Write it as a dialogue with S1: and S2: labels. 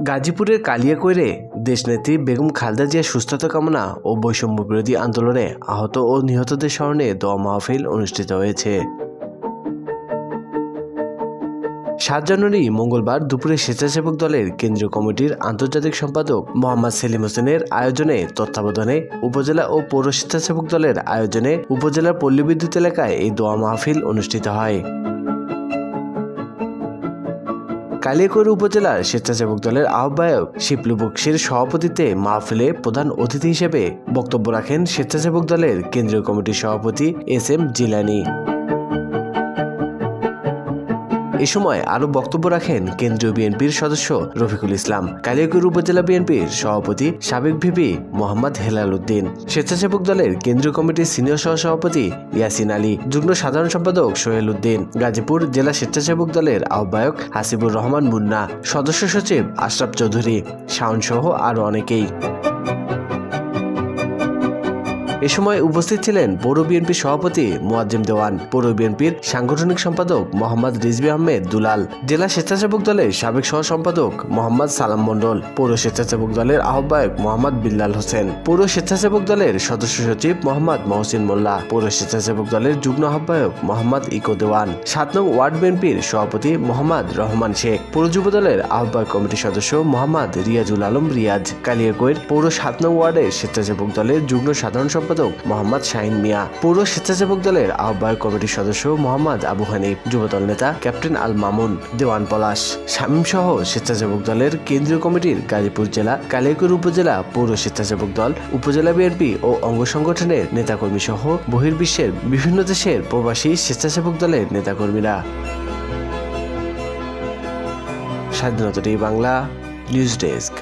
S1: গাজীপুরের কালিয়াকৈরে দেশনেত্রী বেগম খালেদা জিয়ার সুস্থতা কামনা ও বৈষম্য বিরোধী আন্দোলনে আহত ও নিহতদের স্মরণে দোয়া মাহফিল অনুষ্ঠিত হয়েছে। ৭ জানুয়ারি মঙ্গলবার দুপুরে স্বেচ্ছাসেবক দলের কেন্দ্রীয় কমিটির আন্তর্জাতিক সম্পাদক মোহাম্মদ সেলিম হোসেনের আয়োজনে তত্ত্বাবধানে উপজেলা ও পৌর স্বেচ্ছাসেবক দলের আয়োজনে উপজেলার পল্লী বিদ্যুৎ এলাকায় এই দোয়া মাহফিল অনুষ্ঠিত হয়। কালিয়াকৈর উপজেলার স্বেচ্ছাসেবক দলের আহ্বায়ক শিপলু বক্সির সভাপতিত্বে মাহফিলে প্রধান অতিথি হিসেবে বক্তব্য রাখেন স্বেচ্ছাসেবক দলের কেন্দ্রীয় কমিটির সভাপতি এস.এম. জিলানী। এ সময় আরো বক্তব্য রাখেন কেন্দ্রীয় বিএনপির সদস্য রফিকুল ইসলাম, কালিয়াকৈর উপজেলা বিএনপির সভাপতি সাবেক ভিপি মোহাম্মদ হেলাল উদ্দিন, স্বেচ্ছাসেবক দলের কেন্দ্রীয় কমিটির সিনিয়র সহসভাপতি ইয়াসিন আলী, যুগ্ম সাধারণ সম্পাদক সোহেল উদ্দিন, গাজীপুর জেলা স্বেচ্ছাসেবক দলের আহ্বায়ক হাসিবুর রহমান মুন্না, সদস্য সচিব আশরাফ চৌধুরী, শাওন সহ আরো অনেকেই। এ সময় উপস্থিত ছিলেন পৌর বিএনপির সভাপতি মোয়াজ্জেম দেওয়ান, পৌর বিএনপির সাংগঠনিক সম্পাদক মোহাম্মদ রিজভী আহমেদ দুলাল, জেলা স্বেচ্ছাসেবক দলের সাবেক সহ সম্পাদক মোহাম্মদ সালাম মণ্ডল, পৌর স্বেচ্ছাসেবক দলের আহ্বায়ক মোহাম্মদ বিল্লাল হোসেন, পৌর স্বেচ্ছাসেবক দলের সদস্য সচিব মোহাম্মদ মহসিন মোল্লা, পৌর স্বেচ্ছাসেবক দলের যুগ্ম আহ্বায়ক মোহাম্মদ ইকো দেওয়ান, ৭ নং ওয়ার্ড বিএনপির সভাপতি মোহাম্মদ রহমান শেখ, পৌর যুব দলের আহ্বায়ক কমিটির সদস্য মোহাম্মদ রিয়াজুল আলম রিয়াজ, কালিয়াকৈর পৌর ৭ নং ওয়ার্ডের স্বেচ্ছাসেবক দলের যুগ্ম সাধারণ সম্পাদক মোহাম্মদ শাহিন মিয়া, পৌর স্বেচ্ছাসেবক দলের আহ্বায়ক কমিটির সদস্য মোহাম্মদ আবু হানিফ, যুবদল নেতা ক্যাপ্টেন আল মামুন, দেওয়ান পলাশ, শামীম সহ স্বেচ্ছাসেবক দলের কেন্দ্রীয় কমিটির গাজীপুর জেলা, কালিয়াকৈর উপজেলা পৌর স্বেচ্ছাসেবক দল, উপজেলা বিএনপি ও অঙ্গ সংগঠনের নেতাকর্মী সহ বহির্বিশ্বের বিভিন্ন দেশের প্রবাসী স্বেচ্ছাসেবক দলের নেতাকর্মীরা। স্বাধীনতা টিভি বাংলা নিউজ ডেস্ক।